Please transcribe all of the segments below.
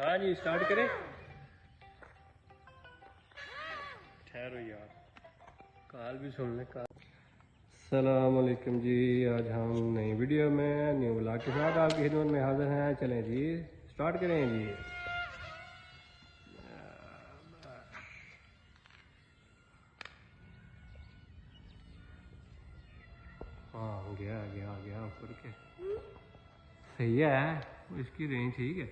हाँ जी स्टार्ट करें। ठहरो यार, कॉल भी सुन ले। अस्सलाम वालेकुम जी, आज हम नई वीडियो में न्यू ब्लॉग के साथ आपकी खिदमत में हाजिर हैं। चलें जी स्टार्ट करें जी। हाँ गया गया गया ऊपर के। सही है, इसकी रेंज ठीक है।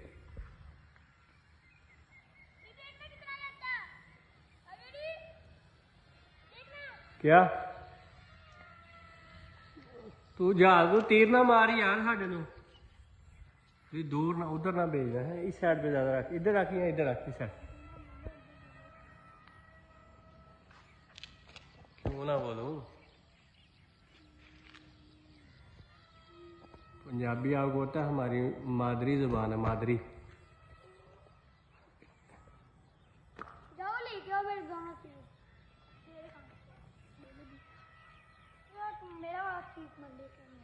क्या तू जहाज को तीर ना मार यार, साढ़े नो दूर ना, उधर ना भेजना है। इस साइड पे ज्यादा रख, इधर रखी है, इधर रख इस साइड। क्यों ना बोलूं, पंजाबी आपको होता है, हमारी मादरी जुबान है, मादरी। जाओ लेके आओ मेरे गाँव से। मेरा चीज मत लेके आना।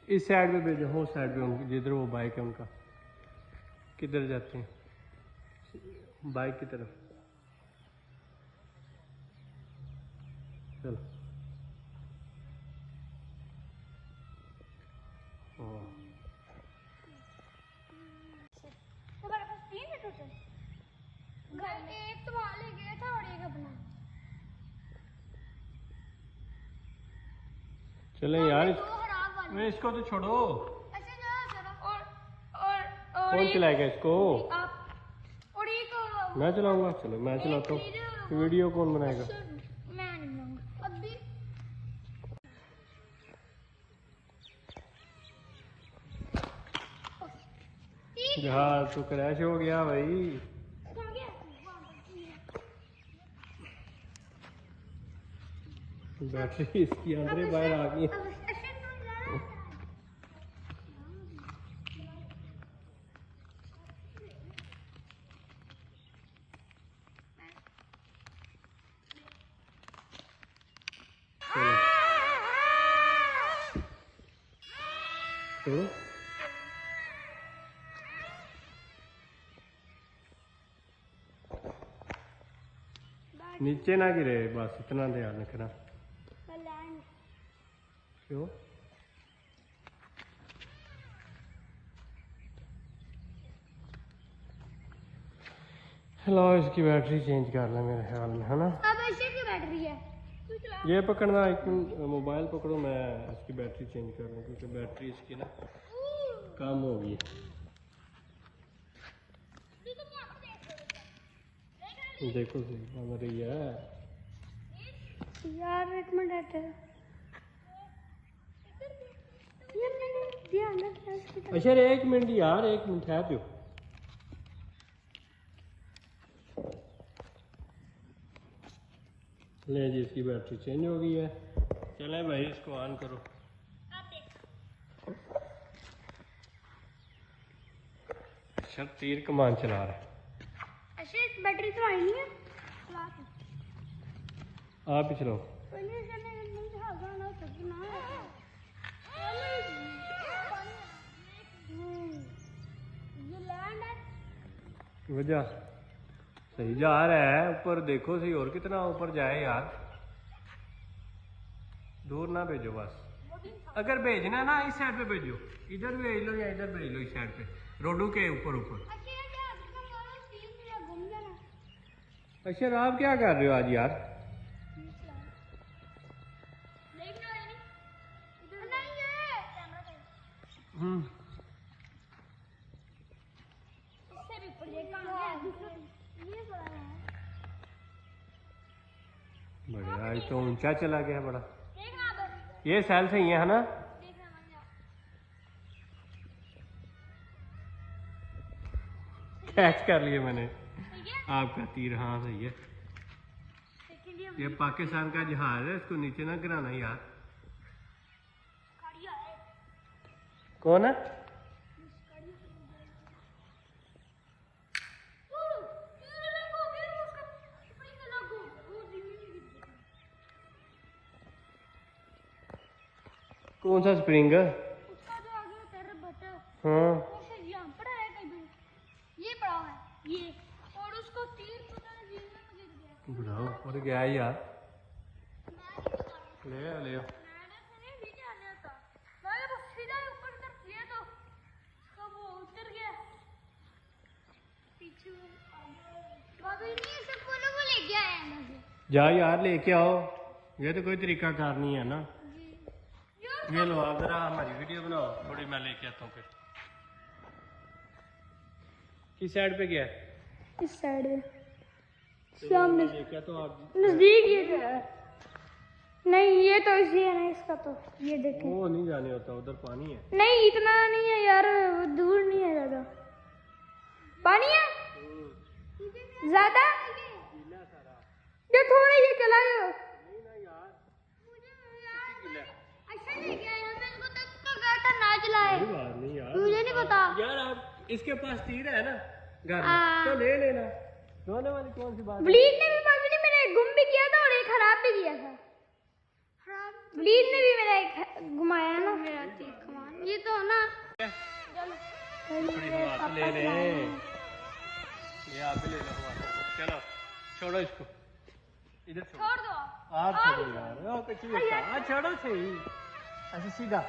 इस साइड पे भेजो, हो साइड पे उनकी, जिधर वो बाइक है उनका। किधर जाते हैं? बाइक की तरफ चलो। तुम्हारे पास 3 है टोटल? घर में एक तो वहाँ ले गया था और एक अपना। चले यार, दो खराब वाले। इसको तो छोड़ो। ऐसे ना जरा। और कौन चलाएगा इसको? आप और एक मैं चलाऊंगा। चलो मैं चलाता हूँ। तो वीडियो कौन बनाएगा? मैं नहीं बनाऊंगा अभी। जहाज तो क्रैश हो गया भाई। कहाँ गया? बैटरी इसकी अंदर बाहर आ गई। तो नीचे ना गिरे, बस इतना ध्यान रखना। क्यों? हेलो, इसकी बैटरी चेंज कर ले मेरे ख्याल में, है ना? अब ऐसे की बैटरी है। ये पकड़ना, एक मोबाइल पकड़ो, मैं इसकी बैटरी चेंज कर लूँ क्योंकि बैटरी इसकी ना कम हो गई। देखो सही बन रही है यार, एक मिनट ध्यान रखना। अच्छा एक मिनट यार, एक मिनट है जो। ले जी, इसकी बैटरी चेंज हो गई है। चले भाई, इसको ऑन करो। अच्छा, तीर कमान चला रहा है। अच्छा, बैटरी तो आई नहीं है। आप ही चलाओ। वजह सही जा रहा है ऊपर, देखो सही, और कितना ऊपर जाए यार। दूर ना भेजो बस। अगर भेजना है ना, इस साइड पे भेजो, इधर भेज लो या इधर भेज लो, इस साइड पे रोडू के ऊपर ऊपर। अच्छा आप क्या कर रहे हो आज यार? बढ़िया, आज तो ऊंचा चला गया बड़ा। ये सेल सही है ना? कैच कर लिए मैंने आपका तीर। हाँ सही है। ये पाकिस्तान का जहाज है, इसको नीचे ना गिराना यार। कौन है? कौन सा स्प्रिंग? उसका जो आगे होता है बट हाँ उसे यहाँ पड़ा है कहीं पे। ये पड़ा है ये, और उसको तीर पता नहीं जीवन में गिर गया। बुढ़ाओ ऊपर गया ही यार। ले आ, ले आ। मैंने सुनी भी क्या नहीं होता, मैंने तो सीधा ही ऊपर कर दिया तो कब वो उतर गया पीछे। अभी नहीं इसे बोलो वो ले गया है मुझे। जा यार लेके आओ, ये तो कोई तरीका कार नहीं है ना। यार ये लो आप जरा हमारी वीडियो बनाओ थोड़ी, मैं लेके आता हूँ फिर। किस साइड पे गया? इस साइड में सामने लेके तो आप नजदीक ये तो है। नहीं ये तो इसी है ना इसका, तो ये देखें। वो नहीं जाने होता, उधर पानी है। नहीं इतना नहीं है यार, दूर नहीं है ज्यादा। पानी है ज्यादा, ये थोड़ा ये चलाओ। नहीं ना यार, अच्छा ले गया है, मेरे को तो गया था ना चलाए। कोई बात नहीं यार। मुझे नहीं पता यार आप इसके पास तीर है ना घर में, तो ले लेना। रोने वाली कौन सी बात है? ब्लीड ने भी पापी ने मेरा एक गुम भी किया था और एक खराब भी किया था। ब्लीड ने भी मेरा एक घुमाया ना, मेरा तीर कमान ये तो ना। थोड़ी हवा तो ले ले, ये आप भी ले लो हवा। चलो छोड़ो इसको, इधर छोड़ो। छोड़ दो आप छोड़ो यार, ओ कुछ भी होता है, छोड़ो सही। ऐसे सीधा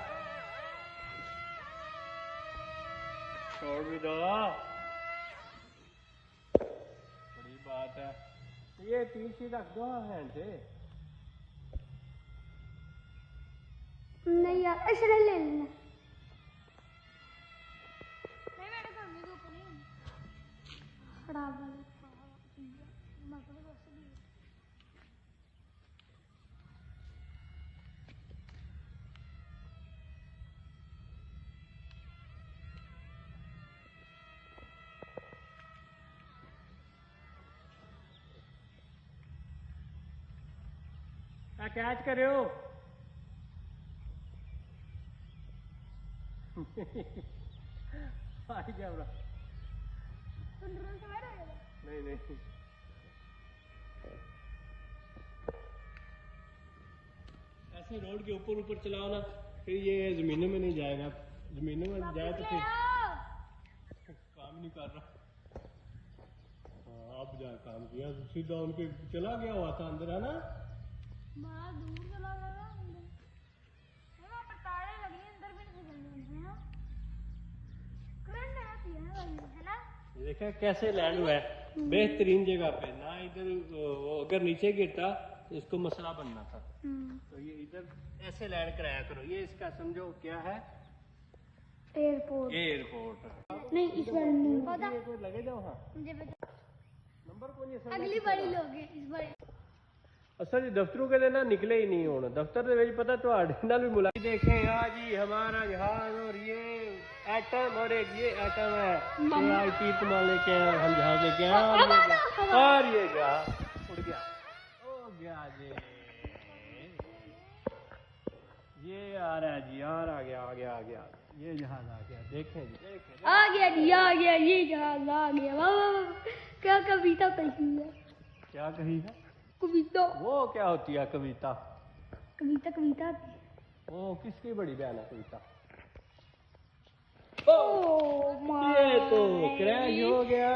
छोड़ भी दो, बड़ी बात है। ये तीर से रख दो हैंड से। नहीं यार ऐसे ले लेना। नहीं मेरे घर में तो नहीं खराब वाला मतलब ऐसे भी। कैच करे हो? आई जा रहा। कंट्रोल से बैठ गया। नहीं नहीं, ऐसे रोड के ऊपर ऊपर चलाओ ना, फिर ये जमीनों में नहीं जाएगा। जमीनों में जाए तो फिर काम नहीं कर रहा। हाँ अब जा काम किया, सीधा उनके चला गया हुआ था अंदर, है ना? बड़ा दूर चला गया अंदर। वहाँ पर तारे लगे अंदर भी नहीं निकलने हैं। करंट आती है ना। ये देखा कैसे लैंड हुआ है बेहतरीन जगह पे ना। इधर वो अगर नीचे गिरता तो इसको मसला बनना था। तो ये इधर ऐसे लैंड कराया करो। ये इसका समझो क्या है, एयरपोर्ट। एयरपोर्ट। नहीं इस बार नहीं पता एयरपोर्ट लगे जाओ। हाँ मुझे पता। नंबर कौन ये अगली बारी लोगे इस बार। असल जी दफ्तरों के लिए ना निकले ही नहीं होना। दफ्तर ਦੇ ਵਿੱਚ पता तो नाल भी मुलाकात देखें। आज जी हमारा जहाज और ये एटम और एक ये एटम है। ये आज तीर कमान लेके आए, हम जहाज लेके आए और ये गया उड़ गया। ओ गया जी, ये आ रहा है जी, यार आ गया आ गया आ गया। ये जहाज आ गया, देखें जी देखें। आ गया जी आ गया, ये जहाज आ गया। वाह वाह वाह, क्या कविता कही है। क्या कही है? कविता। वो क्या होती है कविता? कविता कविता। वो किसकी बड़ी बहन है कविता? ओ ये तो क्रैश हो गया।